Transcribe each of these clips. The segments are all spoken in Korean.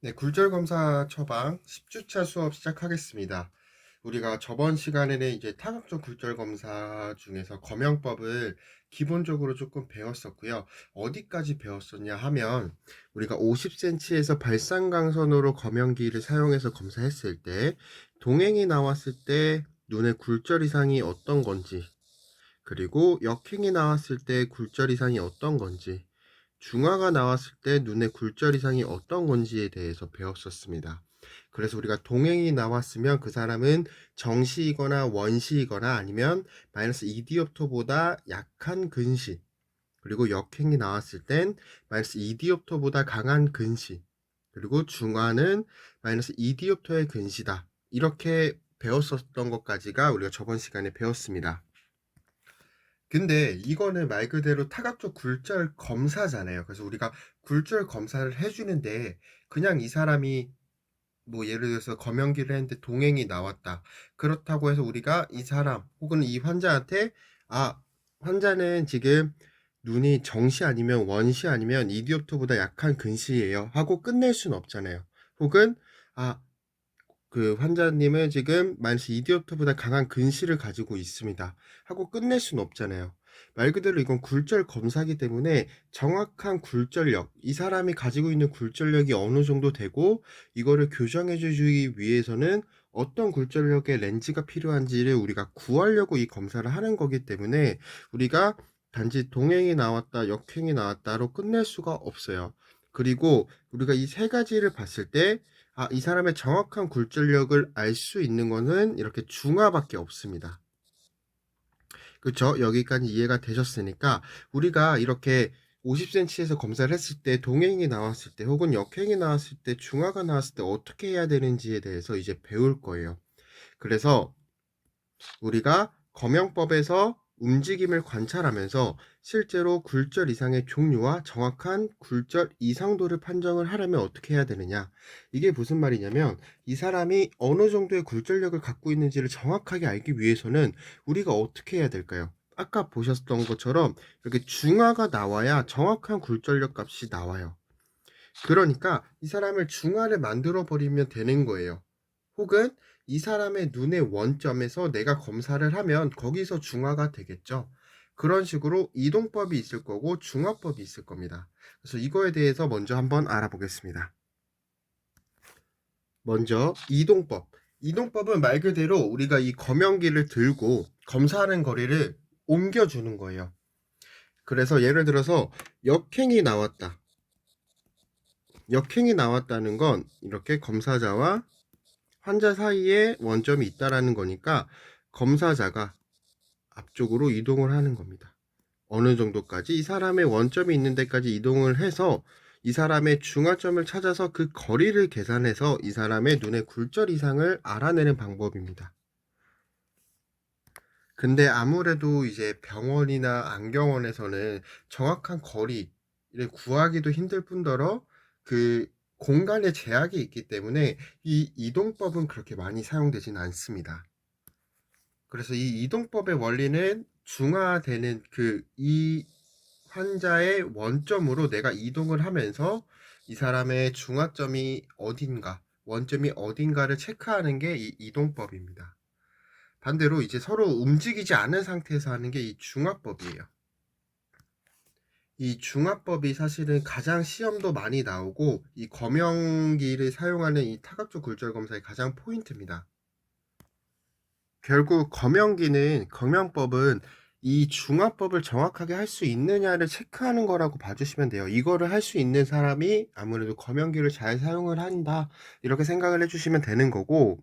네, 굴절 검사 처방 10주차 수업 시작하겠습니다. 우리가 저번 시간에는 이제 타각적 굴절 검사 중에서 검영법을 기본적으로 조금 배웠었고요. 어디까지 배웠었냐 하면 우리가 50cm에서 발산광선으로 검영기를 사용해서 검사했을 때 동행이 나왔을 때 눈의 굴절 이상이 어떤 건지, 그리고 역행이 나왔을 때 굴절 이상이 어떤 건지, 중화가 나왔을 때 눈의 굴절 이상이 어떤 건지에 대해서 배웠었습니다. 그래서 우리가 동행이 나왔으면 그 사람은 정시이거나 원시이거나 아니면 마이너스 2디옵터보다 약한 근시, 그리고 역행이 나왔을 땐 마이너스 2디옵터보다 강한 근시, 그리고 중화는 마이너스 2디옵터의 근시다. 이렇게 배웠었던 것까지가 우리가 저번 시간에 배웠습니다. 근데 이거는 말 그대로 타각적 굴절 검사잖아요. 그래서 우리가 굴절 검사를 해주는데 그냥 이 사람이 뭐 예를 들어서 검연기를 했는데 동행이 나왔다. 그렇다고 해서 우리가 이 사람 혹은 이 환자한테 환자는 지금 눈이 정시 아니면 원시 아니면 이디옵터보다 약한 근시예요 하고 끝낼 수는 없잖아요. 혹은 그 환자님은 지금 마이너스 2디옵터보다 강한 근시를 가지고 있습니다 하고 끝낼 수는 없잖아요. 말 그대로 이건 굴절 검사기 때문에 정확한 굴절력, 이 사람이 가지고 있는 굴절력이 어느 정도 되고 이거를 교정해 주기 위해서는 어떤 굴절력의 렌즈가 필요한지를 우리가 구하려고 이 검사를 하는 거기 때문에 우리가 단지 동행이 나왔다, 역행이 나왔다로 끝낼 수가 없어요. 그리고 우리가 이 세 가지를 봤을 때 이 사람의 정확한 굴절력을 알 수 있는 거는 이렇게 중화밖에 없습니다. 그렇죠? 여기까지 이해가 되셨으니까 우리가 이렇게 50cm에서 검사를 했을 때 동행이 나왔을 때 혹은 역행이 나왔을 때 중화가 나왔을 때 어떻게 해야 되는지에 대해서 이제 배울 거예요. 그래서 우리가 검영법에서 움직임을 관찰하면서 실제로 굴절 이상의 종류와 정확한 굴절 이상도를 판정을 하려면 어떻게 해야 되느냐. 이게 무슨 말이냐면 이 사람이 어느 정도의 굴절력을 갖고 있는지를 정확하게 알기 위해서는 우리가 어떻게 해야 될까요? 아까 보셨던 것처럼 이렇게 중화가 나와야 정확한 굴절력 값이 나와요. 그러니까 이 사람을 중화를 만들어 버리면 되는 거예요. 혹은 이 사람의 눈의 원점에서 내가 검사를 하면 거기서 중화가 되겠죠. 그런 식으로 이동법이 있을 거고 중화법이 있을 겁니다. 그래서 이거에 대해서 먼저 한번 알아보겠습니다. 먼저 이동법. 이동법은 말 그대로 우리가 이 검연기를 들고 검사하는 거리를 옮겨주는 거예요. 그래서 예를 들어서 역행이 나왔다. 역행이 나왔다는 건 이렇게 검사자와 환자 사이에 원점이 있다라는 거니까 검사자가 앞쪽으로 이동을 하는 겁니다. 어느 정도까지 이 사람의 원점이 있는 데까지 이동을 해서 이 사람의 중화점을 찾아서 그 거리를 계산해서 이 사람의 눈의 굴절 이상을 알아내는 방법입니다. 근데 아무래도 이제 병원이나 안경원에서는 정확한 거리를 구하기도 힘들 뿐더러 그 공간의 제약이 있기 때문에 이 이동법은 그렇게 많이 사용되진 않습니다. 그래서 이 이동법의 원리는 중화되는 이 환자의 원점으로 내가 이동을 하면서 이 사람의 중화점이 어딘가, 원점이 어딘가를 체크하는 게 이 이동법입니다. 반대로 이제 서로 움직이지 않은 상태에서 하는 게 이 중화법이에요. 이 중화법이 사실은 가장 시험도 많이 나오고 이 검영기를 사용하는 이 타각적 굴절 검사의 가장 포인트입니다. 결국 검영법은 이 중화법을 정확하게 할 수 있느냐를 체크하는 거라고 봐주시면 돼요. 이거를 할 수 있는 사람이 아무래도 검영기를 잘 사용을 한다 이렇게 생각을 해주시면 되는 거고,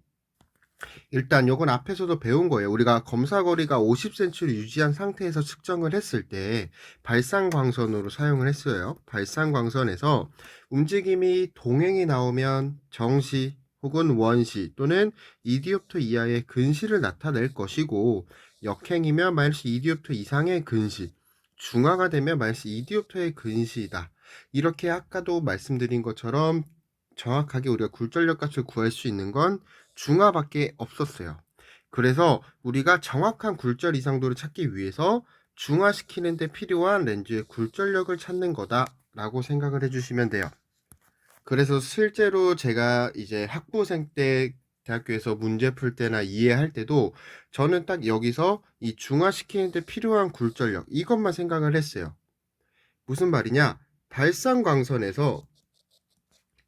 일단 요건 앞에서도 배운 거예요. 우리가 검사거리가 50cm를 유지한 상태에서 측정을 했을 때 발산광선으로 사용을 했어요. 발산광선에서 움직임이 동행이 나오면 정시 혹은 원시 또는 2디옵터 이하의 근시를 나타낼 것이고, 역행이면 마이너스 2디옵터 이상의 근시, 중화가 되면 마이너스 2디옵터의 근시이다. 이렇게 아까도 말씀드린 것처럼 정확하게 우리가 굴절력 값을 구할 수 있는 건 중화밖에 없었어요. 그래서 우리가 정확한 굴절 이상도를 찾기 위해서 중화시키는 데 필요한 렌즈의 굴절력을 찾는 거다라고 생각을 해주시면 돼요. 그래서 실제로 제가 이제 학부생 때 대학교에서 문제 풀 때나 이해할 때도 저는 딱 여기서 이 중화시키는 데 필요한 굴절력 이것만 생각을 했어요. 무슨 말이냐? 발산광선에서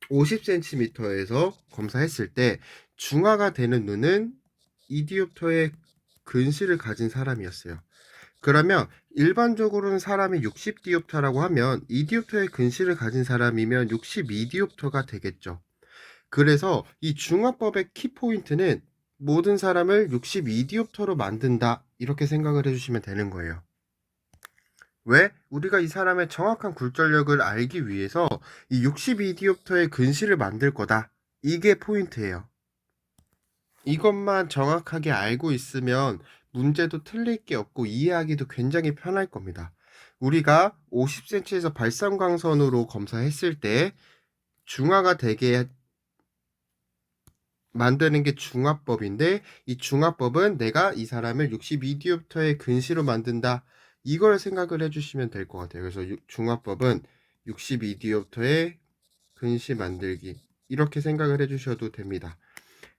50cm에서 검사했을 때 중화가 되는 눈은 이디옵터의 근시를 가진 사람이었어요. 그러면 일반적으로는 사람이 60디옵터라고 하면 이디옵터의 근시를 가진 사람이면 62디옵터가 되겠죠. 그래서 이 중화법의 키포인트는 모든 사람을 62디옵터로 만든다 이렇게 생각을 해주시면 되는 거예요. 왜? 우리가 이 사람의 정확한 굴절력을 알기 위해서 이 62디옵터의 근시를 만들 거다. 이게 포인트예요. 이것만 정확하게 알고 있으면 문제도 틀릴 게 없고 이해하기도 굉장히 편할 겁니다. 우리가 50cm에서 발산광선으로 검사했을 때 중화가 되게 만드는 게 중화법인데 이 중화법은 내가 이 사람을 62디옵터의 근시로 만든다. 이걸 생각을 해주시면 될 것 같아요. 그래서 중화법은 62디옵터의 근시 만들기 이렇게 생각을 해주셔도 됩니다.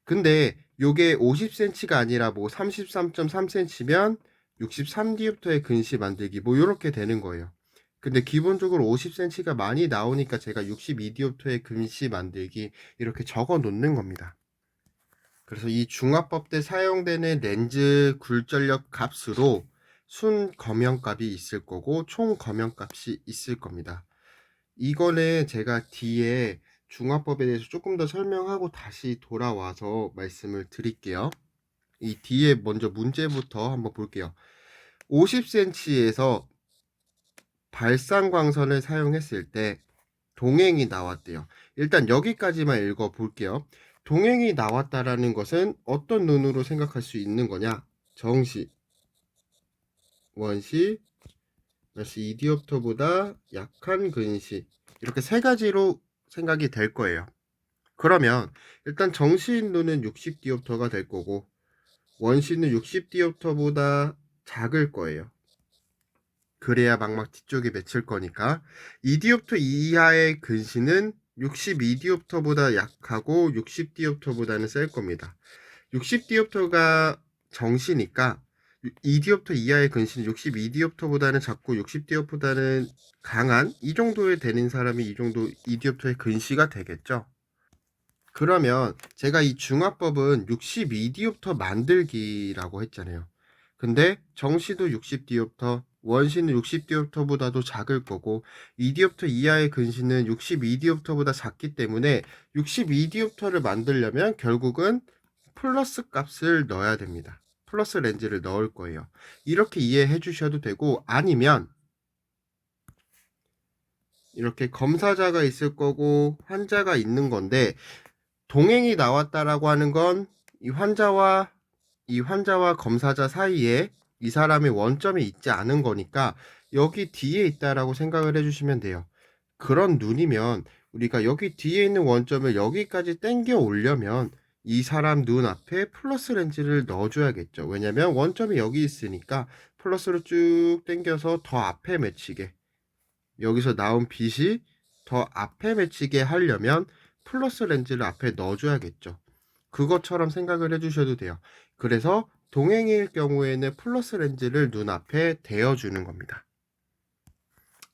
근데 요게 50cm가 아니라 뭐 33.3cm면 63디옵터의 근시 만들기 뭐 이렇게 되는 거예요. 근데 기본적으로 50cm가 많이 나오니까 제가 62디옵터의 근시 만들기 이렇게 적어 놓는 겁니다. 그래서 이 중화법 때 사용되는 렌즈 굴절력 값으로 순 검영값이 있을 거고 총 검영값이 있을 겁니다. 이거는 제가 뒤에 중화법에 대해서 조금 더 설명하고 다시 돌아와서 말씀을 드릴게요. 이 뒤에 먼저 문제부터 한번 볼게요. 50cm에서 발산광선을 사용했을 때 동행이 나왔대요. 일단 여기까지만 읽어 볼게요. 동행이 나왔다라는 것은 어떤 눈으로 생각할 수 있는 거냐? 정시, 원시, 이디옵터보다 약한 근시 이렇게 세 가지로 생각이 될 거예요. 그러면 일단 정시인 눈은 60디옵터가 될 거고 원시는 60디옵터보다 작을 거예요. 그래야 망막 뒤쪽에 맺힐 거니까 2디옵터 이하의 근시는 62디옵터보다 약하고 60디옵터보다는 셀 겁니다. 60디옵터가 정시니까 2디옵터 이하의 근시는 62디옵터보다는 작고 60디옵터보다는 강한 이 정도에 되는 사람이 이 정도 2디옵터의 근시가 되겠죠. 그러면 제가 이 중화법은 62디옵터 만들기라고 했잖아요. 근데 정시도 60디옵터, 원시는 60디옵터보다도 작을 거고 2디옵터 이하의 근시는 62디옵터보다 작기 때문에 62디옵터를 만들려면 결국은 플러스 값을 넣어야 됩니다. 플러스 렌즈를 넣을 거예요. 이렇게 이해해 주셔도 되고 아니면 이렇게 검사자가 있을 거고 환자가 있는 건데 동행이 나왔다라고 하는 건 이 환자와 검사자 사이에 이 사람의 원점이 있지 않은 거니까 여기 뒤에 있다라고 생각을 해주시면 돼요. 그런 눈이면 우리가 여기 뒤에 있는 원점을 여기까지 당겨 오려면 이 사람 눈 앞에 플러스 렌즈를 넣어줘야겠죠. 왜냐면 원점이 여기 있으니까 플러스로 쭉 당겨서 더 앞에 맺히게 여기서 나온 빛이 더 앞에 맺히게 하려면 플러스 렌즈를 앞에 넣어줘야겠죠. 그것처럼 생각을 해주셔도 돼요. 그래서 동행일 경우에는 플러스 렌즈를 눈앞에 대어주는 겁니다.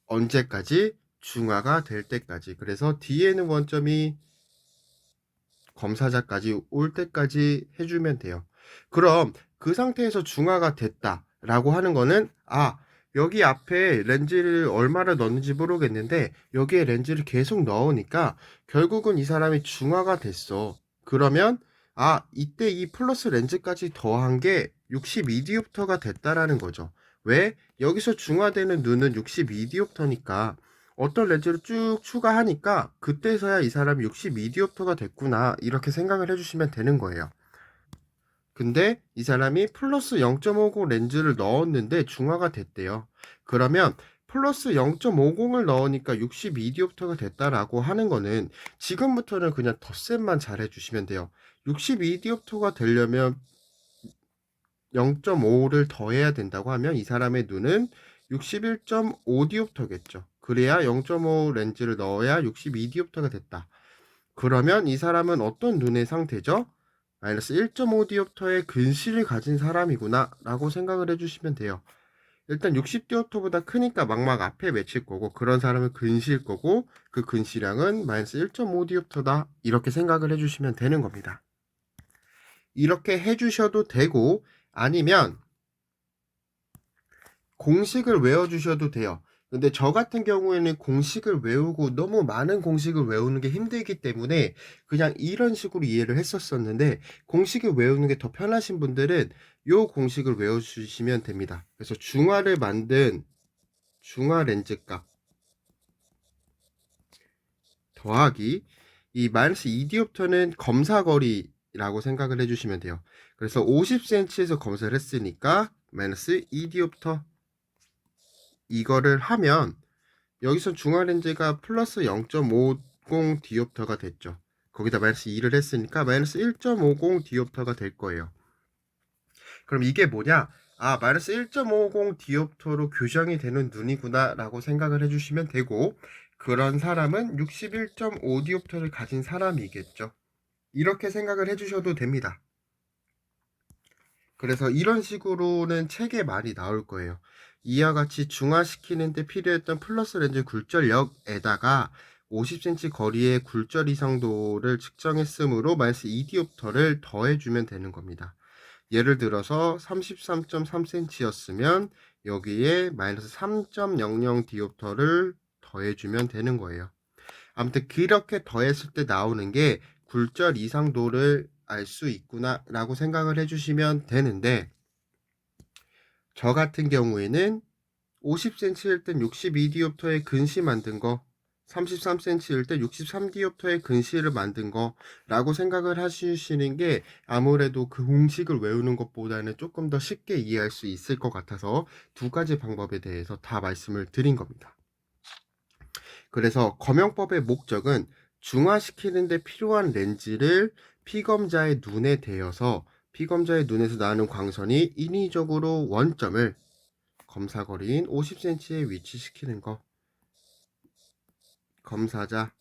언제까지? 중화가 될 때까지. 그래서 뒤에는 원점이 검사자까지 올 때까지 해주면 돼요. 그럼 그 상태에서 중화가 됐다라고 하는 거는 여기 앞에 렌즈를 얼마나 넣는지 모르겠는데 여기에 렌즈를 계속 넣으니까 결국은 이 사람이 중화가 됐어. 그러면 이때 이 플러스 렌즈까지 더한 게 62디옵터가 됐다라는 거죠. 왜? 여기서 중화되는 눈은 62디옵터니까 어떤 렌즈를 쭉 추가하니까 그때서야 이 사람이 62디옵터가 됐구나 이렇게 생각을 해주시면 되는 거예요. 근데 이 사람이 플러스 0.50 렌즈를 넣었는데 중화가 됐대요. 그러면 플러스 0.50을 넣으니까 62디옵터가 됐다라고 하는 거는 지금부터는 그냥 덧셈만 잘 해주시면 돼요. 62디옵터가 되려면 0.5를 더해야 된다고 하면 이 사람의 눈은 61.5디옵터겠죠. 그래야 0.5 렌즈를 넣어야 62디옵터가 됐다. 그러면 이 사람은 어떤 눈의 상태죠? 마이너스 1.5 디옵터의 근시를 가진 사람이구나 라고 생각을 해주시면 돼요. 일단 60디옵터보다 크니까 막막 앞에 맺힐 거고, 그런 사람은 근시일 거고, 그 근시량은 마이너스 1.5 디옵터다 이렇게 생각을 해주시면 되는 겁니다. 이렇게 해주셔도 되고, 아니면 공식을 외워주셔도 돼요. 근데 저 같은 경우에는 공식을 외우고 너무 많은 공식을 외우는 게 힘들기 때문에 그냥 이런 식으로 이해를 했었었는데, 공식을 외우는 게 더 편하신 분들은 이 공식을 외워주시면 됩니다. 그래서 중화를 만든 중화 렌즈 값 더하기 이 마이너스 2디옵터는 검사거리라고 생각을 해주시면 돼요. 그래서 50cm에서 검사를 했으니까 마이너스 2디옵터, 이거를 하면 여기서 중화 렌즈가 플러스 0.50 디옵터가 됐죠. 거기다 마이너스 2를 했으니까 마이너스 1.50 디옵터가 될 거예요. 그럼 이게 뭐냐? 아, 마이너스 1.50 디옵터로 교정이 되는 눈이구나 라고 생각을 해주시면 되고, 그런 사람은 61.5 디옵터를 가진 사람이겠죠. 이렇게 생각을 해주셔도 됩니다. 그래서 이런 식으로는 책에 많이 나올 거예요. 이와 같이 중화시키는 데 필요했던 플러스 렌즈 굴절력에다가 50cm 거리의 굴절 이상도를 측정했으므로 마이너스 2디옵터를 더해주면 되는 겁니다. 예를 들어서 33.3cm였으면 여기에 마이너스 3.00 디옵터를 더해주면 되는 거예요. 아무튼 그렇게 더했을 때 나오는 게 굴절 이상도를 알 수 있구나 라고 생각을 해주시면 되는데, 저 같은 경우에는 50cm일 땐 62디옵터의 근시 만든 거, 33cm일 때 63디옵터의 근시를 만든 거 라고 생각을 하시는 게 아무래도 그 공식을 외우는 것보다는 조금 더 쉽게 이해할 수 있을 것 같아서 두 가지 방법에 대해서 다 말씀을 드린 겁니다. 그래서 검영법의 목적은 중화시키는 데 필요한 렌즈를 피검자의 눈에 대어서 피검자의 눈에서 나오는 광선이 인위적으로 원점을 검사거리인 50cm에 위치시키는 거. 검사자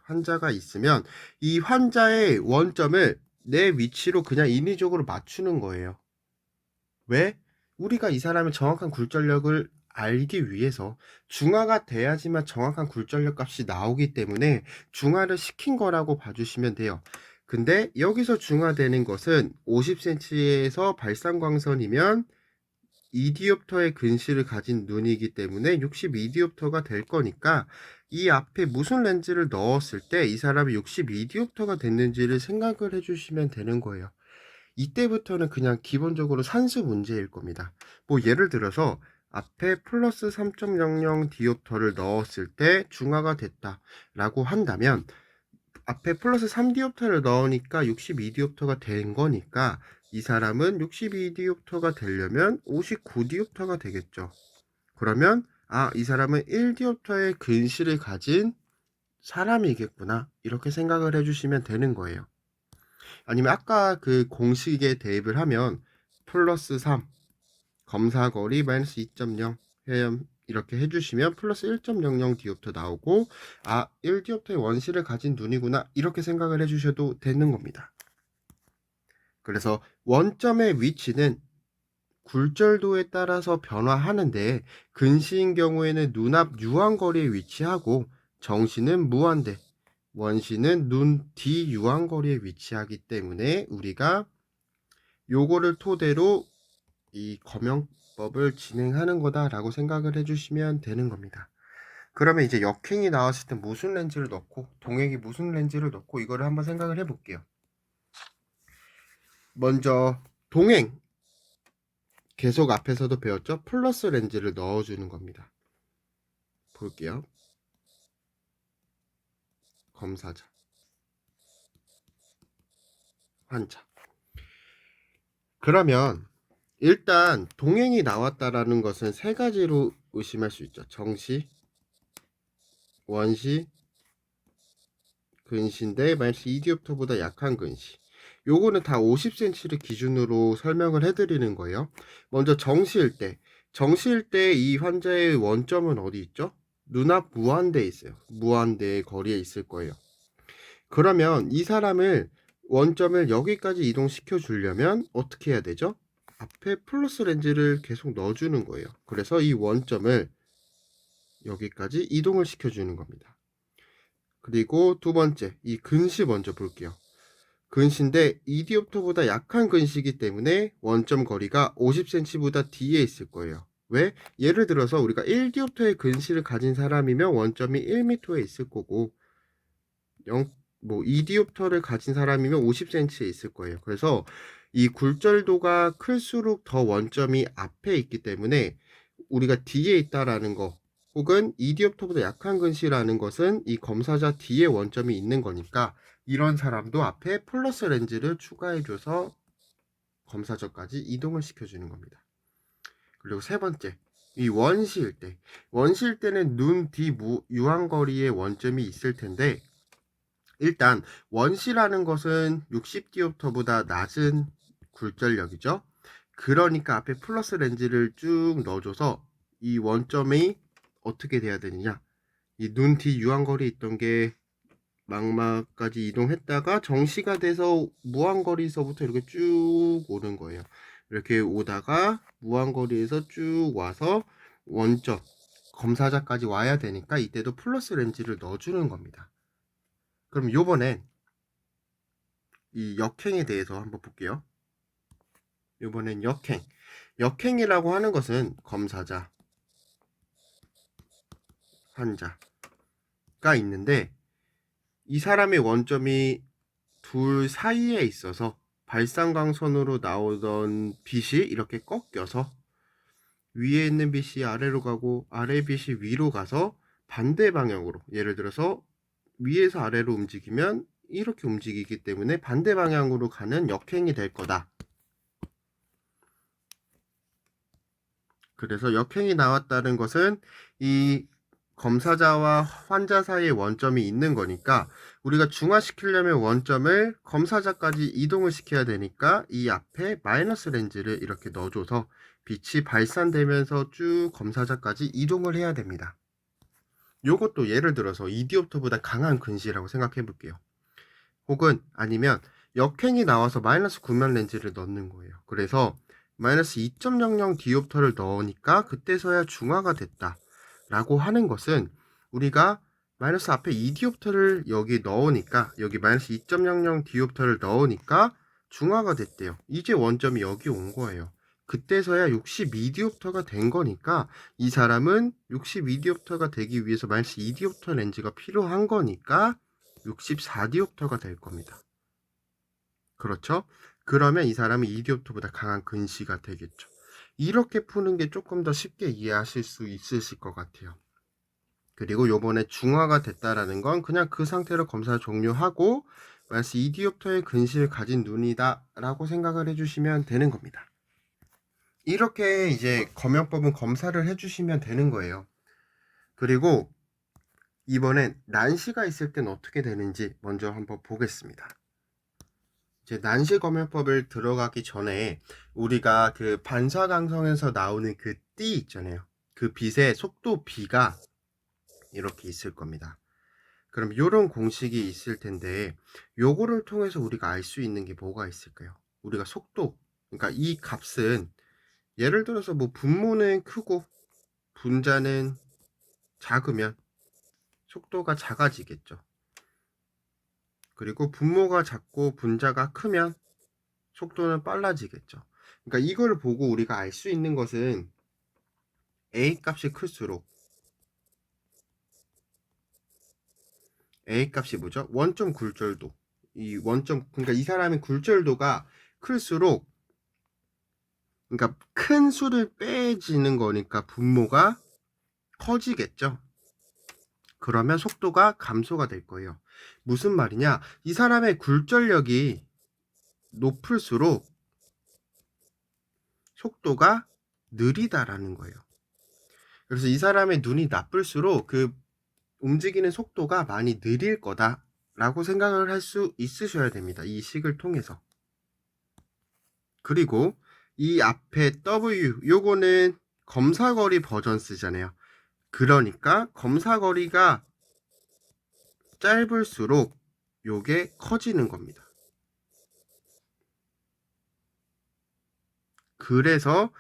환자가 있으면 이 환자의 원점을 내 위치로 그냥 인위적으로 맞추는 거예요. 왜? 우리가 이 사람의 정확한 굴절력을 알기 위해서 중화가 돼야지만 정확한 굴절력 값이 나오기 때문에 중화를 시킨 거라고 봐주시면 돼요. 근데 여기서 중화되는 것은 50cm에서 발산광선이면 2디옵터의 근시를 가진 눈이기 때문에 62디옵터가 될 거니까 이 앞에 무슨 렌즈를 넣었을 때 이 사람이 62디옵터가 됐는지를 생각을 해주시면 되는 거예요. 이때부터는 그냥 기본적으로 산수 문제일 겁니다. 뭐 예를 들어서 앞에 플러스 3.00 디옵터를 넣었을 때 중화가 됐다 라고 한다면, 앞에 플러스 3디옵터를 넣으니까 62디옵터가 된 거니까 이 사람은 62디옵터가 되려면 59디옵터가 되겠죠. 그러면 이 사람은 1디옵터의 근시를 가진 사람이겠구나 이렇게 생각을 해주시면 되는 거예요. 아니면 아까 그 공식에 대입을 하면 플러스 3 검사거리 마이너스 2.0 해염 이렇게 해주시면 플러스 1.00 디옵터 나오고 1디옵터의 원시를 가진 눈이구나 이렇게 생각을 해주셔도 되는 겁니다. 그래서 원점의 위치는 굴절도에 따라서 변화하는데, 근시인 경우에는 눈앞 유황거리에 위치하고 정시는 무한대, 원시는 눈 뒤 유황거리에 위치하기 때문에 우리가 요거를 토대로 이 검영법을 진행하는 거다라고 생각을 해주시면 되는 겁니다. 그러면 이제 역행이 나왔을 때 무슨 렌즈를 넣고 동행이 무슨 렌즈를 넣고 이거를 한번 생각을 해볼게요. 먼저 동행, 계속 앞에서도 배웠죠? 플러스 렌즈를 넣어주는 겁니다. 볼게요. 검사자, 환자. 그러면 일단 동행이 나왔다라는 것은 세 가지로 의심할 수 있죠. 정시, 원시, 근시인데 마이너스 2디옵터보다 약한 근시. 요거는 다 50cm를 기준으로 설명을 해드리는 거예요. 먼저 정시일 때, 정시일 때 이 환자의 원점은 어디 있죠? 눈앞 무한대에 있어요. 무한대의 거리에 있을 거예요. 그러면 이 사람을 원점을 여기까지 이동시켜 주려면 어떻게 해야 되죠? 앞에 플러스 렌즈를 계속 넣어주는 거예요. 그래서 이 원점을 여기까지 이동을 시켜주는 겁니다. 그리고 두 번째, 이 근시 먼저 볼게요. 근시인데 2디옵터보다 약한 근시이기 때문에 원점 거리가 50cm보다 뒤에 있을 거예요. 왜? 예를 들어서 우리가 1디옵터의 근시를 가진 사람이면 원점이 1m에 있을 거고 2디옵터를 가진 사람이면 50cm에 있을 거예요. 그래서 이 굴절도가 클수록 더 원점이 앞에 있기 때문에 우리가 뒤에 있다라는 거 혹은 2디옵터보다 약한 근시라는 것은 이 검사자 뒤에 원점이 있는 거니까 이런 사람도 앞에 플러스 렌즈를 추가해줘서 검사저까지 이동을 시켜주는 겁니다. 그리고 세 번째, 이 원시일 때는 눈 뒤 유한거리에 원점이 있을 텐데 일단 원시라는 것은 60디옵터보다 낮은 굴절력이죠. 그러니까 앞에 플러스 렌즈를 쭉 넣어줘서 이 원점이 어떻게 돼야 되느냐, 이 눈 뒤 유한거리 있던 게 망막까지 이동했다가 정시가 돼서 무한거리에서부터 이렇게 쭉 오는 거예요. 이렇게 오다가 무한거리에서 쭉 와서 원점 검사자까지 와야 되니까 이때도 플러스 렌즈를 넣어주는 겁니다. 그럼 요번엔 이 역행에 대해서 한번 볼게요. 요번엔 역행이라고 하는 것은 검사자, 환자가 있는데 이 사람의 원점이 둘 사이에 있어서 발산광선으로 나오던 빛이 이렇게 꺾여서 위에 있는 빛이 아래로 가고 아래 빛이 위로 가서 반대 방향으로, 예를 들어서 위에서 아래로 움직이면 이렇게 움직이기 때문에 반대 방향으로 가는 역행이 될 거다. 그래서 역행이 나왔다는 것은 이 검사자와 환자 사이에 원점이 있는 거니까 우리가 중화시키려면 원점을 검사자까지 이동을 시켜야 되니까 이 앞에 마이너스 렌즈를 이렇게 넣어줘서 빛이 발산되면서 쭉 검사자까지 이동을 해야 됩니다. 요것도 예를 들어서 2디옵터보다 강한 근시라고 생각해 볼게요. 혹은 아니면 역행이 나와서 마이너스 구면 렌즈를 넣는 거예요. 그래서 마이너스 2.00 디옵터를 넣으니까 그때서야 중화가 됐다 라고 하는 것은 우리가 마이너스 앞에 2디옵터를 여기 넣으니까, 여기 마이너스 2.00 디옵터를 넣으니까 중화가 됐대요. 이제 원점이 여기 온 거예요. 그때서야 62디옵터가 된 거니까 이 사람은 62디옵터가 되기 위해서 마이너스 2디옵터 렌즈가 필요한 거니까 64디옵터가 될 겁니다. 그렇죠? 그러면 이 사람은 2디옵터보다 강한 근시가 되겠죠. 이렇게 푸는 게 조금 더 쉽게 이해하실 수 있으실 것 같아요. 그리고 요번에 중화가 됐다라는 건 그냥 그 상태로 검사 종료하고 마이너스 2디옵터의 근시를 가진 눈이다 라고 생각을 해주시면 되는 겁니다. 이렇게 이제 검역법은 검사를 해주시면 되는 거예요. 그리고 이번엔 난시가 있을 땐 어떻게 되는지 먼저 한번 보겠습니다. 이제 난시 검역법을 들어가기 전에 우리가 그 반사광선에서 나오는 그 띠 있잖아요. 그 빛의 속도 B가 이렇게 있을 겁니다. 그럼 이런 공식이 있을 텐데 요거를 통해서 우리가 알 수 있는 게 뭐가 있을까요? 우리가 속도, 그러니까 이 값은 예를 들어서 뭐 분모는 크고 분자는 작으면 속도가 작아지겠죠. 그리고 분모가 작고 분자가 크면 속도는 빨라지겠죠. 그러니까 이걸 보고 우리가 알 수 있는 것은 A 값이 클수록, A 값이 뭐죠? 원점 굴절도. 그러니까 이 사람의 굴절도가 클수록, 그러니까 큰 수를 빼지는 거니까 분모가 커지겠죠. 그러면 속도가 감소가 될 거예요. 무슨 말이냐? 이 사람의 굴절력이 높을수록 속도가 느리다라는 거예요. 그래서 이 사람의 눈이 나쁠수록 그 움직이는 속도가 많이 느릴 거다라고 생각을 할 수 있으셔야 됩니다. 이 식을 통해서. 그리고 이 앞에 W, 요거는 검사거리 버전 쓰잖아요. 그러니까 검사거리가 짧을수록 요게 커지는 겁니다. 그래서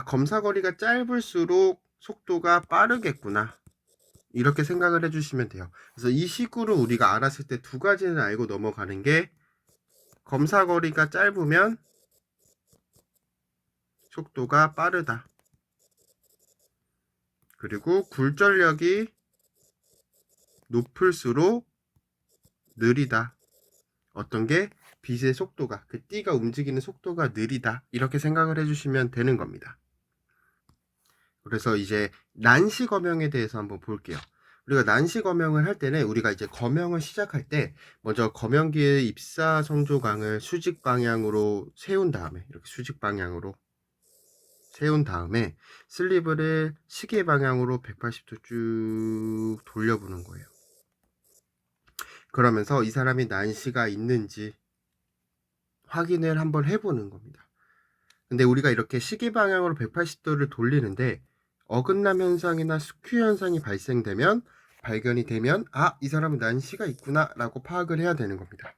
검사거리가 짧을수록 속도가 빠르겠구나, 이렇게 생각을 해주시면 돼요. 그래서 이 식으로 우리가 알았을 때 두 가지는 알고 넘어가는 게, 검사거리가 짧으면 속도가 빠르다, 그리고 굴절력이 높을수록 느리다. 어떤 게? 빛의 속도가, 그 띠가 움직이는 속도가 느리다, 이렇게 생각을 해주시면 되는 겁니다. 그래서 이제 난시 검형에 대해서 한번 볼게요. 우리가 난시 검형을 할 때는, 우리가 이제 검형을 시작할 때 먼저 검형기의 입사 선조강을 수직 방향으로 세운 다음에, 이렇게 수직 방향으로 세운 다음에 슬리브를 시계 방향으로 180도 쭉 돌려보는 거예요. 그러면서 이 사람이 난시가 있는지 확인을 한번 해보는 겁니다. 근데 우리가 이렇게 시계 방향으로 180도를 돌리는데 어긋남 현상이나 스큐 현상이 발견이 되면 이 사람은 난시가 있구나 라고 파악을 해야 되는 겁니다.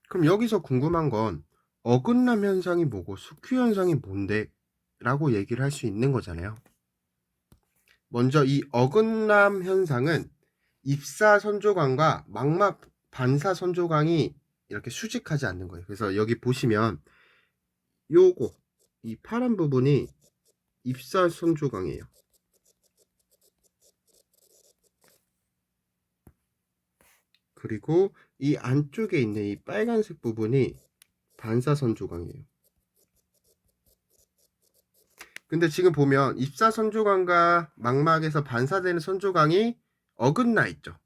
그럼 여기서 궁금한 건, 어긋남 현상이 뭐고 스큐 현상이 뭔데? 라고 얘기를 할 수 있는 거잖아요. 먼저 이 어긋남 현상은 입사 선조강과 망막 반사 선조강이 이렇게 수직하지 않는 거예요. 그래서 여기 보시면 요거, 이 파란 부분이 입사 선조강이에요. 그리고 이 안쪽에 있는 이 빨간색 부분이 반사 선조강이에요. 근데 지금 보면 입사 선조강과 망막에서 반사되는 선조강이 어긋나 있죠.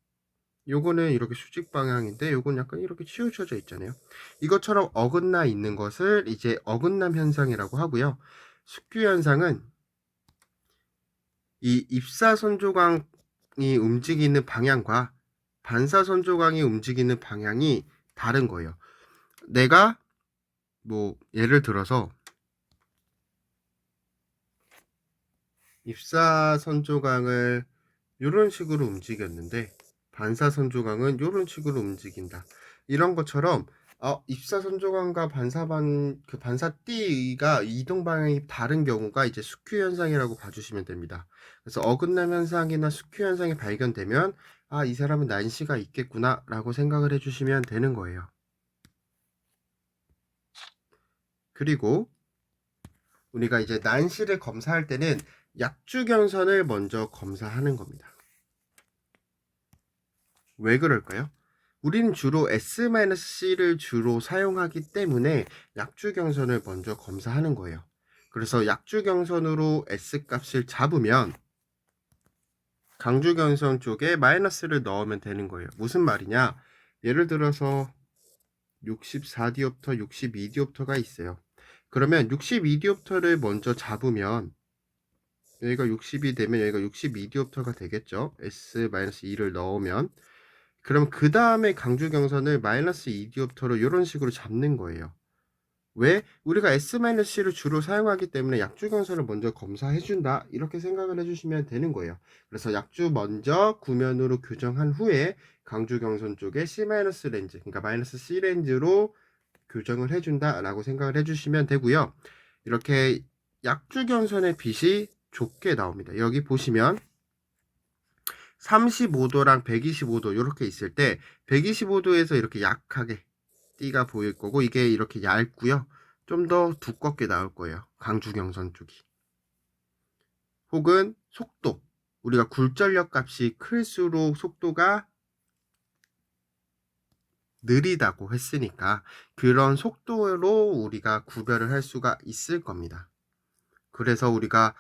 요거는 이렇게 수직 방향인데 요건 약간 이렇게 치우쳐져 있잖아요. 이것처럼 어긋나 있는 것을 이제 어긋남 현상이라고 하고요. 숙규 현상은 이 입사 선조강이 움직이는 방향과 반사 선조강이 움직이는 방향이 다른 거예요. 내가 예를 들어서 입사 선조강을 이런 식으로 움직였는데 반사 선조강은 이런 식으로 움직인다. 이런 것처럼 입사 선조강과 반사띠가 이동 방향이 다른 경우가 이제 스큐 현상이라고 봐주시면 됩니다. 그래서 어긋남 현상이나 스큐 현상이 발견되면 이 사람은 난시가 있겠구나 라고 생각을 해주시면 되는 거예요. 그리고 우리가 이제 난시를 검사할 때는 약주경선을 먼저 검사하는 겁니다. 왜 그럴까요? 우리는 주로 S-C를 주로 사용하기 때문에 약주경선을 먼저 검사하는 거예요. 그래서 약주경선으로 S값을 잡으면 강주경선 쪽에 마이너스를 넣으면 되는 거예요. 무슨 말이냐? 예를 들어서 64디옵터, 62디옵터가 있어요. 그러면 62디옵터를 먼저 잡으면 여기가 60이 되면 여기가 62디옵터가 되겠죠. S-2를 넣으면. 그럼 그 다음에 강주경선을 마이너스 2디옵터로 이런 식으로 잡는 거예요. 왜? 우리가 S-C를 주로 사용하기 때문에 약주경선을 먼저 검사해준다, 이렇게 생각을 해주시면 되는 거예요. 그래서 약주 먼저 구면으로 교정한 후에 강주경선 쪽에 C-렌즈, 그러니까 마이너스 C 렌즈로 교정을 해준다 라고 생각을 해주시면 되고요. 이렇게 약주경선의 빛이 좁게 나옵니다. 여기 보시면 35도랑 125도 이렇게 있을 때 125도에서 이렇게 약하게 띠가 보일 거고, 이게 이렇게 얇고요. 좀 더 두껍게 나올 거예요. 강주경선 쪽이. 혹은 속도, 우리가 굴절력 값이 클수록 속도가 느리다고 했으니까 그런 속도로 우리가 구별을 할 수가 있을 겁니다. 그래서 우리가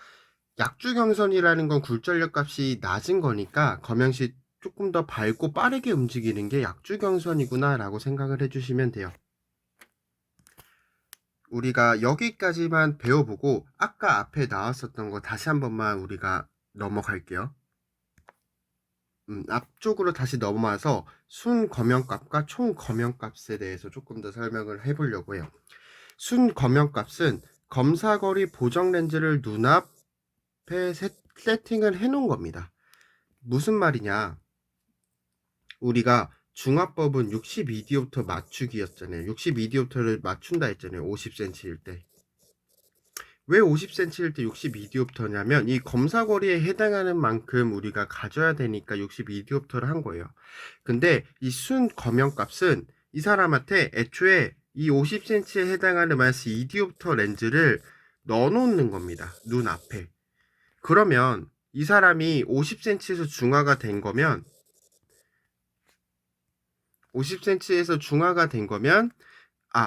약주경선이라는 건 굴절력 값이 낮은 거니까 검형시 조금 더 밝고 빠르게 움직이는 게 약주경선이구나 라고 생각을 해주시면 돼요. 우리가 여기까지만 배워보고 아까 앞에 나왔었던 거 다시 한 번만 우리가 넘어갈게요. 앞쪽으로 다시 넘어와서 순 검형값과 총 검형값에 대해서 조금 더 설명을 해보려고 해요. 순 검형값은 검사거리 보정 렌즈를 눈앞 눈앞에 세팅을 해 놓은 겁니다. 무슨 말이냐? 우리가 중화법은 62디옵터 맞추기였잖아요. 62디옵터를 맞춘다 했잖아요. 50cm일 때. 왜 50cm일 때 62디옵터냐면 이 검사거리에 해당하는 만큼 우리가 가져야 되니까 62디옵터를 한 거예요. 근데 이 순 검연값은 이 사람한테 애초에 이 50cm에 해당하는 마이너스 2디옵터 렌즈를 넣어 놓는 겁니다. 눈앞에. 그러면 이 사람이 50cm에서 중화가 된 거면 50cm에서 중화가 된 거면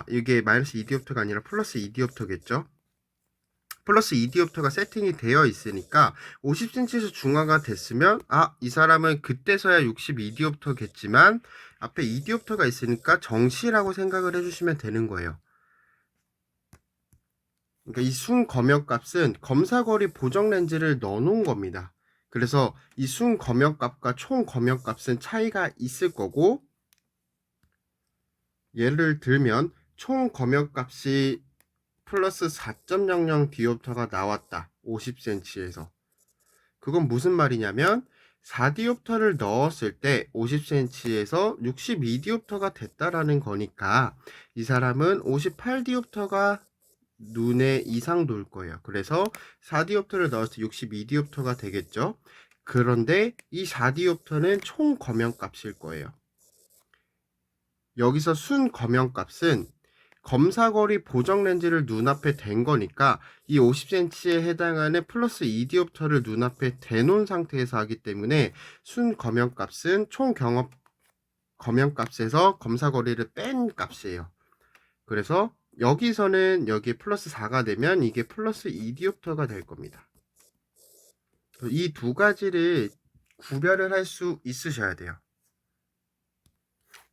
이게 마이너스 2디옵터가 아니라 플러스 2디옵터겠죠. 플러스 2디옵터가 세팅이 되어 있으니까 50cm에서 중화가 됐으면 이 사람은 그때서야 62디옵터겠지만 앞에 2디옵터가 있으니까 정시라고 생각을 해주시면 되는 거예요. 그러니까 이 순 검역값은 검사거리 보정 렌즈를 넣어놓은 겁니다. 그래서 이 순 검역값과 총 검역값은 차이가 있을 거고, 예를 들면 총 검역값이 플러스 4.00 디옵터가 나왔다. 50cm에서. 그건 무슨 말이냐면 4디옵터를 넣었을 때 50cm에서 62디옵터가 됐다라는 거니까 이 사람은 58디옵터가 눈에 이상 돌 거예요. 그래서 4디옵터를 넣었을 때 62디옵터가 되겠죠. 그런데 이 4디옵터는 총 검연값일 거예요. 여기서 순 검연값은 검사거리 보정 렌즈를 눈앞에 댄 거니까 이 50cm에 해당하는 플러스 2디옵터를 눈앞에 대놓은 상태에서 하기 때문에 순 검연값은 총 검연값에서 검사거리를 뺀 값이에요. 그래서 여기서는 여기 플러스 4가 되면 이게 플러스 2디옵터가 될 겁니다. 이 두 가지를 구별을 할 수 있으셔야 돼요.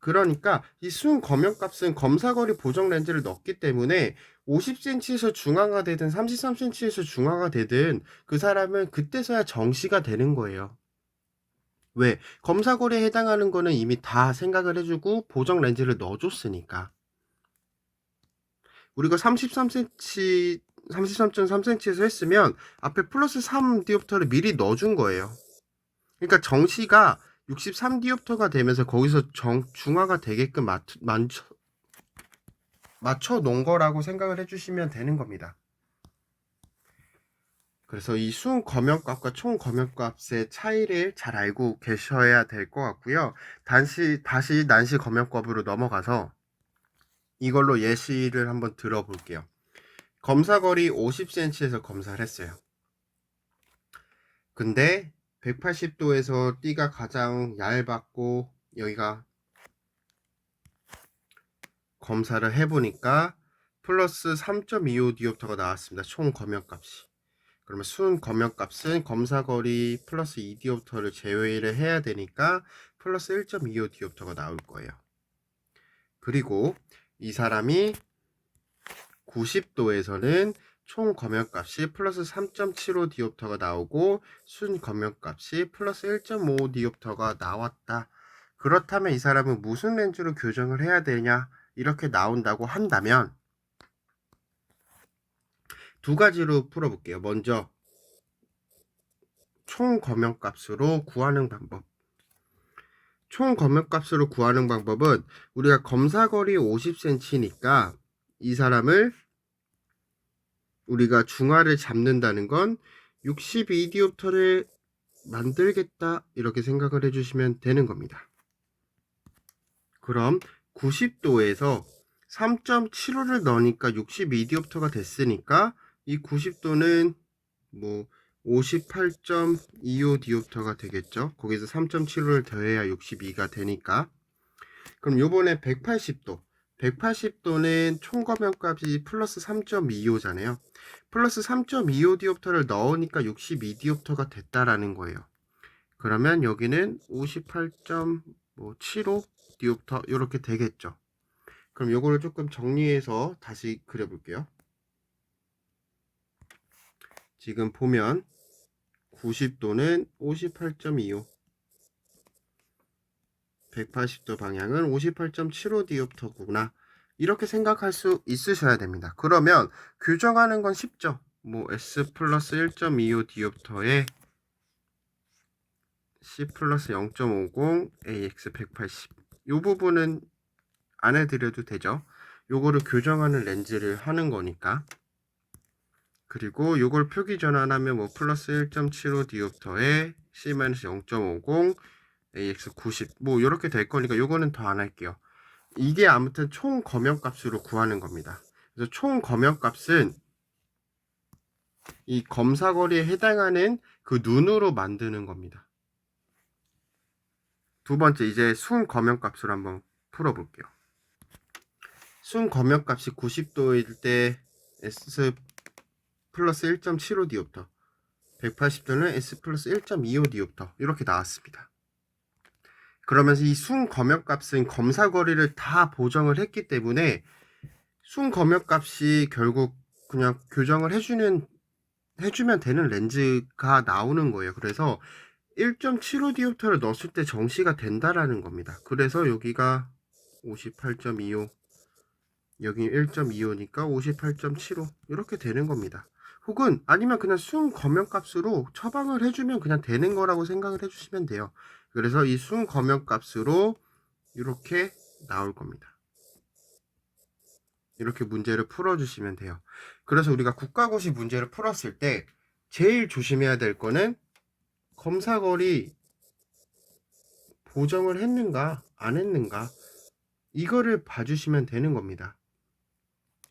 그러니까 이 순 검연값은 검사거리 보정 렌즈를 넣기 때문에 50cm에서 중화가 되든 33cm에서 중화가 되든 그 사람은 그때서야 정시가 되는 거예요. 왜? 검사거리에 해당하는 거는 이미 다 생각을 해주고 보정 렌즈를 넣어줬으니까. 우리가 33cm, 33.3cm에서 했으면 앞에 플러스 3디옵터를 미리 넣어준 거예요. 그러니까 정시가 63디옵터가 되면서 거기서 중화가 되게끔 맞춰 놓은 거라고 생각을 해주시면 되는 겁니다. 그래서 이 순 검연값과 총 검연값의 차이를 잘 알고 계셔야 될 것 같고요. 다시 난시 검연값으로 넘어가서 이걸로 예시를 한번 들어볼게요. 검사거리 50cm에서 검사를 했어요. 근데 180도에서 띠가 가장 얇았고 여기가 검사를 해보니까 플러스 3.25 디옵터가 나왔습니다. 총 검연값이. 그러면 순 검연값은 검사거리 플러스 2 디옵터를 제외를 해야 되니까 플러스 1.25 디옵터가 나올 거예요. 그리고 이 사람이 90도에서는 총 검연값이 플러스 3.75 디옵터가 나오고 순 검연값이 플러스 1.5 디옵터가 나왔다. 그렇다면 이 사람은 무슨 렌즈로 교정을 해야 되냐? 이렇게 나온다고 한다면 두 가지로 풀어볼게요. 먼저 총 검연값으로 구하는 방법. 총 검연값으로 구하는 방법은 우리가 검사거리 50cm니까 이 사람을 우리가 중화를 잡는다는 건 62디옵터를 만들겠다 이렇게 생각을 해주시면 되는 겁니다. 그럼 90도에서 3.75를 넣으니까 62디옵터가 됐으니까 이 90도는 58.25 디옵터가 되겠죠. 거기서 3.75를 더해야 62가 되니까. 그럼 요번에 180도는 총검연값이 플러스 3.25잖아요. 플러스 3.25 디옵터를 넣으니까 62디옵터가 됐다라는 거예요. 그러면 여기는 58.75 디옵터 이렇게 되겠죠. 그럼 요거를 조금 정리해서 다시 그려볼게요. 지금 보면 90도는 58.25, 180도 방향은 58.75 디옵터구나. 이렇게 생각할 수 있으셔야 됩니다. 그러면 교정하는 건 쉽죠. 뭐 S 플러스 1.25 디옵터에 C 플러스 0.50 AX 180 이 부분은 안 해드려도 되죠. 요거를 교정하는 렌즈를 하는 거니까. 그리고 요걸 표기 전환하면 뭐 플러스 1.75 디옵터에 C-0.50 AX 90 뭐 이렇게 될 거니까 요거는 더 안 할게요. 이게 아무튼 총 검역값으로 구하는 겁니다. 그래서 총 검역값은 이 검사거리에 해당하는 그 눈으로 만드는 겁니다. 두 번째, 이제 순 검역값을 한번 풀어볼게요. 순 검역값이 90도일 때 S 플러스 1.75 디옵터, 180도는 S 플러스 1.25 디옵터 이렇게 나왔습니다. 그러면서 이 순 검역값은 검사거리를 다 보정을 했기 때문에 순 검역값이 결국 그냥 교정을 해주면 되는 렌즈가 나오는 거예요. 그래서 1.75 디옵터를 넣었을 때 정시가 된다라는 겁니다. 그래서 여기가 58.25, 여기 1.25니까 58.75 이렇게 되는 겁니다. 혹은 아니면 그냥 순 검역값으로 처방을 해주면 그냥 되는 거라고 생각을 해주시면 돼요. 그래서 이 순 검역값으로 이렇게 나올 겁니다. 이렇게 문제를 풀어주시면 돼요. 그래서 우리가 국가고시 문제를 풀었을 때 제일 조심해야 될 거는 검사거리 보정을 했는가 안 했는가 이거를 봐주시면 되는 겁니다.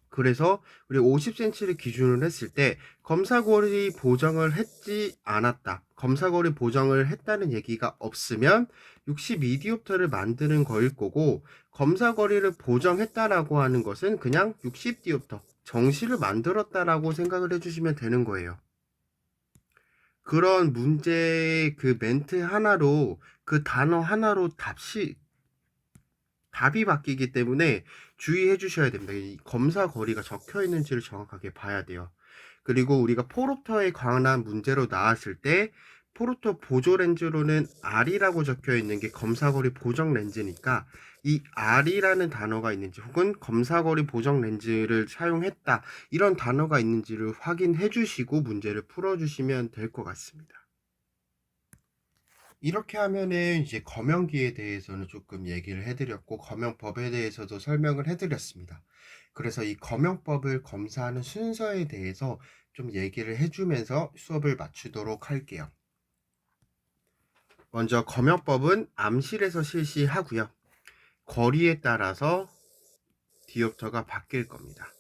그래서 우리 50cm를 기준으로 했을 때 검사거리 보정을 했지 않았다, 검사거리 보정을 했다는 얘기가 없으면 62디옵터를 만드는 거일 거고, 검사거리를 보정했다라고 하는 것은 그냥 60디옵터 정시를 만들었다라고 생각을 해주시면 되는 거예요. 그런 문제 그 멘트 하나로, 그 단어 하나로 답이 바뀌기 때문에 주의해 주셔야 됩니다. 이 검사 거리가 적혀 있는지를 정확하게 봐야 돼요. 그리고 우리가 포롭터에 관한 문제로 나왔을 때 포롭터 보조 렌즈로는 R이라고 적혀 있는 게 검사거리 보정 렌즈니까 이 R이라는 단어가 있는지, 혹은 검사거리 보정 렌즈를 사용했다 이런 단어가 있는지를 확인해 주시고 문제를 풀어 주시면 될 것 같습니다. 이렇게 하면은 이제 검연기에 대해서는 조금 얘기를 해드렸고, 검연법에 대해서도 설명을 해드렸습니다. 그래서 이 검연법을 검사하는 순서에 대해서 좀 얘기를 해주면서 수업을 마치도록 할게요. 먼저 검연법은 암실에서 실시하고요. 거리에 따라서 디옵터가 바뀔 겁니다.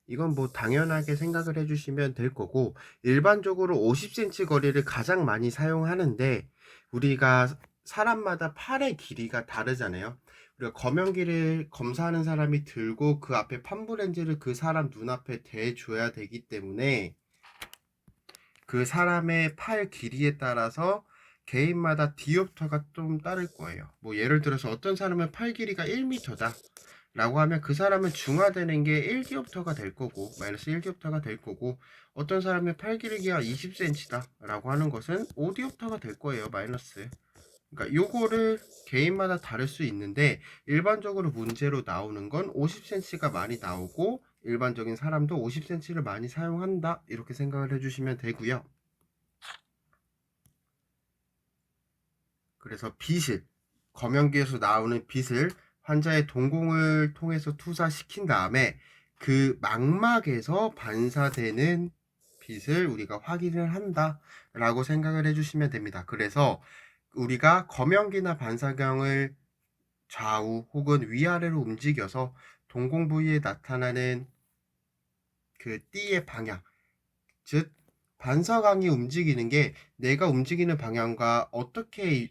이건 뭐 당연하게 생각을 해주시면 될 거고, 일반적으로 50cm 거리를 가장 많이 사용하는데, 우리가 사람마다 팔의 길이가 다르잖아요. 우리가 검연기를 검사하는 사람이 들고 그 앞에 판부렌즈를 그 사람 눈앞에 대줘야 되기 때문에 그 사람의 팔 길이에 따라서 개인마다 디옵터가 좀 다를 거예요. 뭐 예를 들어서 어떤 사람은 팔 길이가 1m다 라고 하면 그 사람은 중화되는 게 1디옵터가 될 거고, 마이너스 1디옵터가 될 거고, 어떤 사람의 팔 길이가 20cm다 라고 하는 것은 5디옵터가 될 거예요, 마이너스. 그러니까 요거를 개인마다 다를 수 있는데, 일반적으로 문제로 나오는 건 50cm가 많이 나오고, 일반적인 사람도 50cm를 많이 사용한다 이렇게 생각을 해주시면 되고요. 그래서 빛을, 검연기에서 나오는 빛을 환자의 동공을 통해서 투사시킨 다음에 그 망막에서 반사되는 빛을 우리가 확인을 한다 라고 생각을 해주시면 됩니다. 그래서 우리가 검연기나 반사경을 좌우 혹은 위아래로 움직여서 동공 부위에 나타나는 그 띠의 방향, 즉 반사광이 움직이는 게 내가 움직이는 방향과 어떻게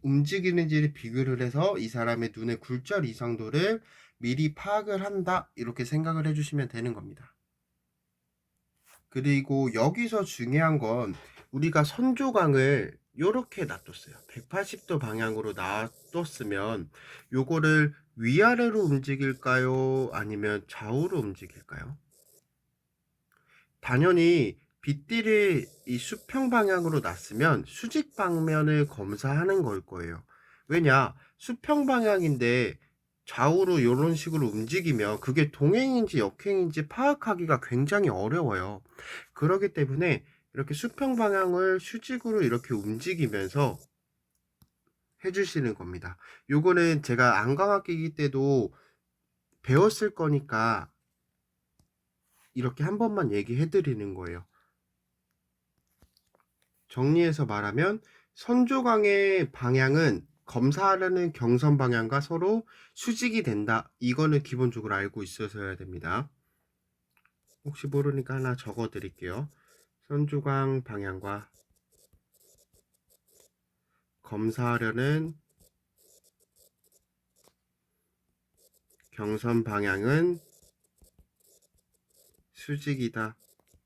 움직이는지를 비교를 해서 이 사람의 눈의 굴절 이상도를 미리 파악을 한다 이렇게 생각을 해주시면 되는 겁니다. 그리고 여기서 중요한 건 우리가 선조광을 이렇게 놔뒀어요. 180도 방향으로 놔뒀으면 요거를 위아래로 움직일까요? 아니면 좌우로 움직일까요? 당연히 빗띠를 이 수평 방향으로 놨으면 수직 방면을 검사하는 걸 거예요. 왜냐? 수평 방향인데 좌우로 이런 식으로 움직이면 그게 동행인지 역행인지 파악하기가 굉장히 어려워요. 그렇기 때문에 이렇게 수평 방향을 수직으로 이렇게 움직이면서 해주시는 겁니다. 요거는 제가 안광학기기 때도 배웠을 거니까 이렇게 한 번만 얘기해 드리는 거예요. 정리해서 말하면 선조강의 방향은 검사하려는 경선 방향과 서로 수직이 된다. 이거는 기본적으로 알고 있어야 됩니다. 혹시 모르니까 하나 적어 드릴게요. 선조강 방향과 검사하려는 경선 방향은 수직이다.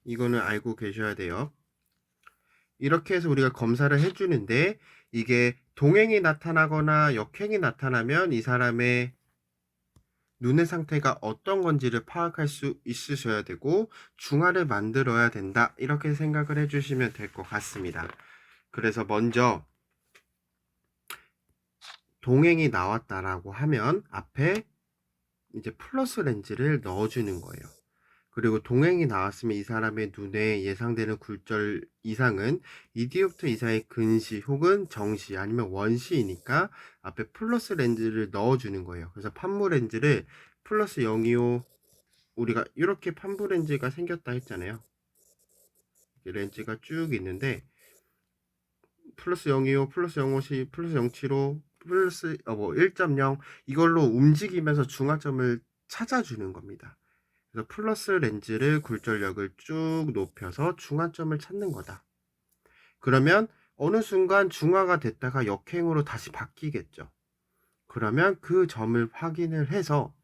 이거는 알고 계셔야 돼요. 이렇게 해서 우리가 검사를 해주는데 이게 동행이 나타나거나 역행이 나타나면 이 사람의 눈의 상태가 어떤 건지를 파악할 수 있으셔야 되고 중화를 만들어야 된다. 이렇게 생각을 해주시면 될 것 같습니다. 그래서 먼저 동행이 나왔다라고 하면 앞에 이제 플러스 렌즈를 넣어주는 거예요. 그리고 동행이 나왔으면 이 사람의 눈에 예상되는 굴절 이상은 2디옵터 이상의 근시 혹은 정시 아니면 원시이니까 앞에 플러스 렌즈를 넣어주는 거예요. 그래서 판무 렌즈를 플러스 025 우리가 이렇게 판무 렌즈가 생겼다 했잖아요. 렌즈가 쭉 있는데 플러스 025, 플러스 050, 플러스 075, 플러스 1.0 이걸로 움직이면서 중화점을 찾아주는 겁니다. 그래서 플러스 렌즈를 굴절력을 쭉 높여서 중화점을 찾는 거다. 그러면 어느 순간 중화가 됐다가 역행으로 다시 바뀌겠죠. 그러면 그 점을 확인을 해서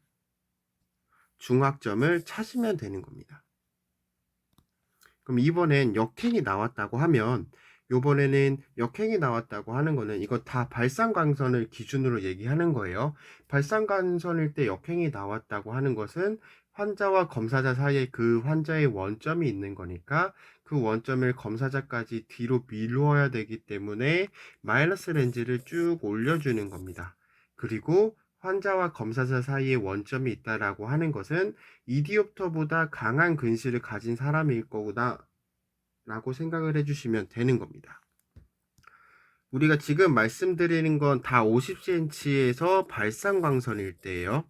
중화점을 찾으면 되는 겁니다. 그럼 이번엔 역행이 나왔다고 하면 요번에는 역행이 나왔다고 하는 거는 이거 다 발상광선을 기준으로 얘기하는 거예요. 발상광선일 때 역행이 나왔다고 하는 것은 환자와 검사자 사이에 그 환자의 원점이 있는 거니까 그 원점을 검사자까지 뒤로 미루어야 되기 때문에 마이너스 렌즈를 쭉 올려주는 겁니다. 그리고 환자와 검사자 사이에 원점이 있다라고 하는 것은 이디옵터보다 강한 근시를 가진 사람일 거구나 라고 생각을 해주시면 되는 겁니다. 우리가 지금 말씀드리는 건 다 50cm에서 발상광선일 때예요.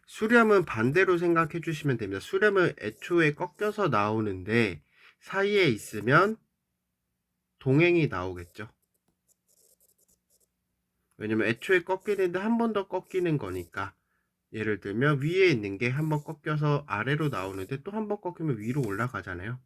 수렴은 반대로 생각해 주시면 됩니다. 수렴은 애초에 꺾여서 나오는데 사이에 있으면 동행이 나오겠죠. 왜냐면 애초에 꺾이는데 한 번 더 꺾이는 거니까. 예를 들면 위에 있는 게 한 번 꺾여서 아래로 나오는데 또 한 번 꺾이면 위로 올라가잖아요.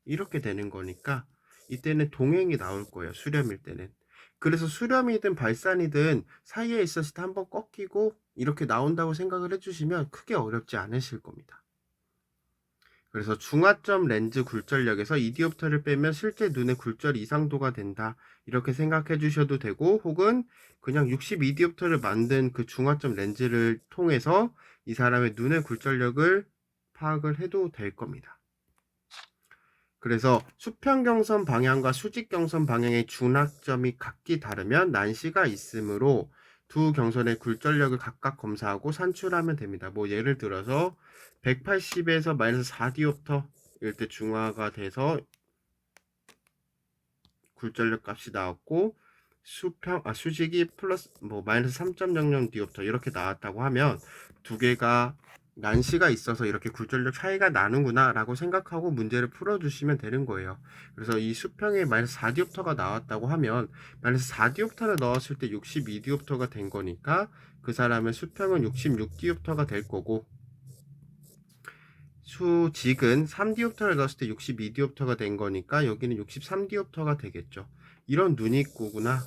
이렇게 되는 거니까 이때는 동행이 나올 거예요. 수렴일 때는. 그래서 수렴이든 발산이든 사이에 있었을 때 한번 꺾이고 이렇게 나온다고 생각을 해주시면 크게 어렵지 않으실 겁니다. 그래서 중화점 렌즈 굴절력에서 이디옵터를 빼면 실제 눈의 굴절 이상도가 된다. 이렇게 생각해 주셔도 되고 혹은 그냥 62디옵터를 만든 그 중화점 렌즈를 통해서 이 사람의 눈의 굴절력을 파악을 해도 될 겁니다. 그래서 수평경선 방향과 수직경선 방향의 중락점이 각기 다르면 난시가 있으므로 두 경선의 굴절력을 각각 검사하고 산출하면 됩니다. 뭐 예를 들어서 180에서 마이너스 4디옵터 이때 중화가 돼서 굴절력 값이 나왔고 수직이 플러스 뭐 마이너스 3.00디옵터 이렇게 나왔다고 하면 두 개가 난시가 있어서 이렇게 굴절력 차이가 나는구나 라고 생각하고 문제를 풀어주시면 되는 거예요. 그래서 이 수평에 마이너스 4디옵터가 나왔다고 하면 마이너스 4디옵터를 넣었을 때 62디옵터가 된 거니까 그 사람의 수평은 66디옵터가 될 거고 수직은 3디옵터를 넣었을 때 62디옵터가 된 거니까 여기는 63디옵터가 되겠죠. 이런 눈이 있구나.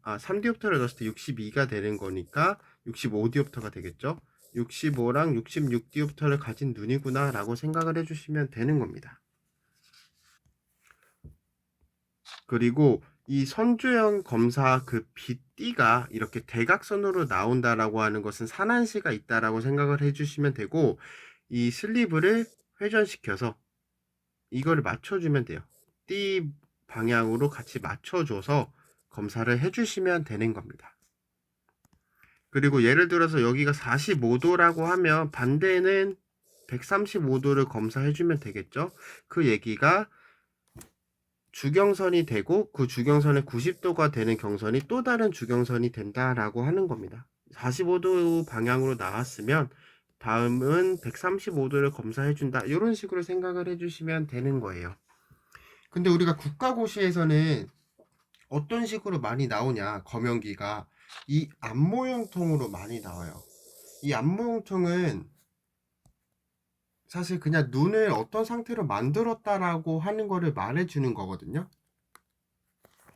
3디옵터를 넣었을 때 62가 되는 거니까 65디옵터가 되겠죠. 65랑 66디옵터를 가진 눈이구나 라고 생각을 해주시면 되는 겁니다. 그리고 이 선주형 검사 그 빗띠가 이렇게 대각선으로 나온다라고 하는 것은 산한시가 있다라고 생각을 해주시면 되고 이 슬리브를 회전시켜서 이거를 맞춰주면 돼요. 띠 방향으로 같이 맞춰줘서 검사를 해주시면 되는 겁니다. 그리고 예를 들어서 여기가 45도라고 하면 반대는 135도를 검사해주면 되겠죠. 그 얘기가 주경선이 되고 그 주경선의 90도가 되는 경선이 또 다른 주경선이 된다라고 하는 겁니다. 45도 방향으로 나왔으면 다음은 135도를 검사해준다. 이런 식으로 생각을 해주시면 되는 거예요. 근데 우리가 국가고시에서는 어떤 식으로 많이 나오냐, 검연기가 이 앞모형통으로 많이 나와요. 이 앞모형통은 사실 그냥 눈을 어떤 상태로 만들었다라고 하는 거를 말해주는 거거든요.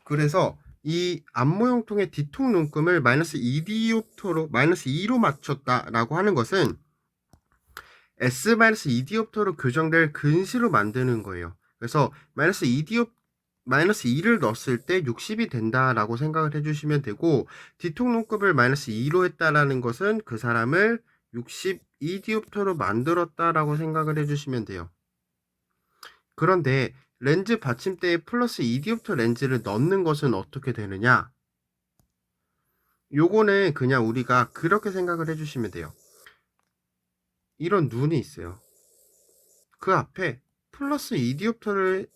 그래서 이 앞모형통의 뒤통 눈금을 마이너스 2디옵터로 마이너스 2로 맞췄다라고 하는 것은 S-2디옵터로 교정될 근시로 만드는 거예요. 그래서 마이너스 2를 넣었을 때 60이 된다라고 생각을 해주시면 되고, 뒤통 눈금을 마이너스 2로 했다라는 것은 그 사람을 62디옵터로 만들었다라고 생각을 해주시면 돼요. 그런데 렌즈 받침대에 플러스 2디옵터 렌즈를 넣는 것은 어떻게 되느냐? 요거는 그냥 우리가 그렇게 생각을 해주시면 돼요. 이런 눈이 있어요. 그 앞에 플러스 2디옵터를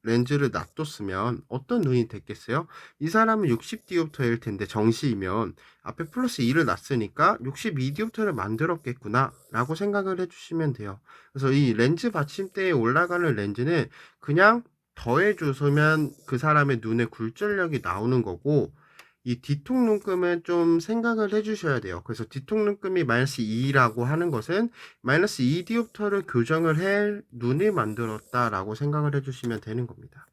렌즈를 놔뒀으면 어떤 눈이 됐겠어요? 이 사람은 60디옵터일 텐데 정시이면 앞에 플러스 2를 놨으니까 62디옵터를 만들었겠구나 라고 생각을 해주시면 돼요. 그래서 이 렌즈 받침대에 올라가는 렌즈는 그냥 더해주면 그 사람의 눈의 굴절력이 나오는 거고, 이 뒤통 눈금은 좀 생각을 해주셔야 돼요. 그래서 뒤통 눈금이 마이너스 2라고 하는 것은 마이너스 2디옵터를 교정을 해 눈을 만들었다라고 생각을 해주시면 되는 겁니다.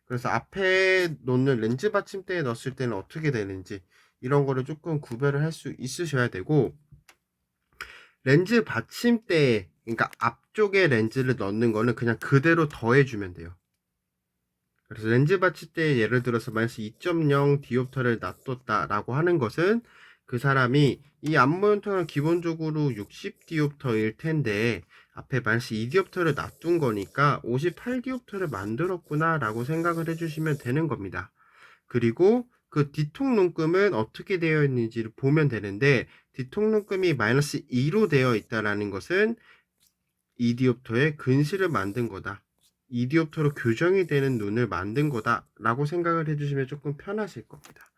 그래서 앞에 놓는 렌즈 받침대에 넣었을 때는 어떻게 되는지 이런 거를 조금 구별을 할 수 있으셔야 되고, 렌즈 받침대에, 그러니까 앞쪽에 렌즈를 넣는 거는 그냥 그대로 더해주면 돼요. 그래서 렌즈 받침대에 예를 들어서 마이너스 2.0 디옵터를 놔뒀다라고 하는 것은 그 사람이 이 앞모형통은 기본적으로 60 디옵터일 텐데 앞에 마이너스 2디옵터를 놔둔 거니까 58 디옵터를 만들었구나 라고 생각을 해주시면 되는 겁니다. 그리고 그 뒤통 눈금은 어떻게 되어 있는지를 보면 되는데, 뒤통 눈금이 마이너스 2로 되어 있다라는 것은 2디옵터의 근시를 만든 거다, 2디옵터로 교정이 되는 눈을 만든 거다 라고 생각을 해주시면 조금 편하실 겁니다.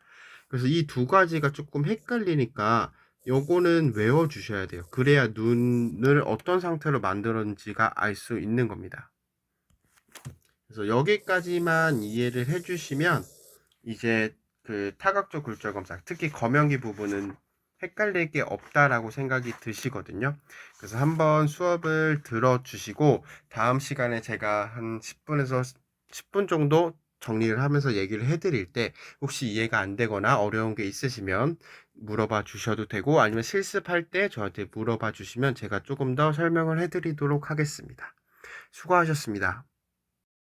그래서 이 두 가지가 조금 헷갈리니까 요거는 외워주셔야 돼요. 그래야 눈을 어떤 상태로 만들었는지가 알 수 있는 겁니다. 그래서 여기까지만 이해를 해주시면 이제 그 타각적 굴절 검사, 특히 검연기 부분은 헷갈릴 게 없다라고 생각이 드시거든요. 그래서 한번 수업을 들어주시고 다음 시간에 제가 한 10분에서 10분 정도 정리를 하면서 얘기를 해드릴 때 혹시 이해가 안 되거나 어려운 게 있으시면 물어봐 주셔도 되고, 아니면 실습할 때 저한테 물어봐 주시면 제가 조금 더 설명을 해드리도록 하겠습니다. 수고하셨습니다.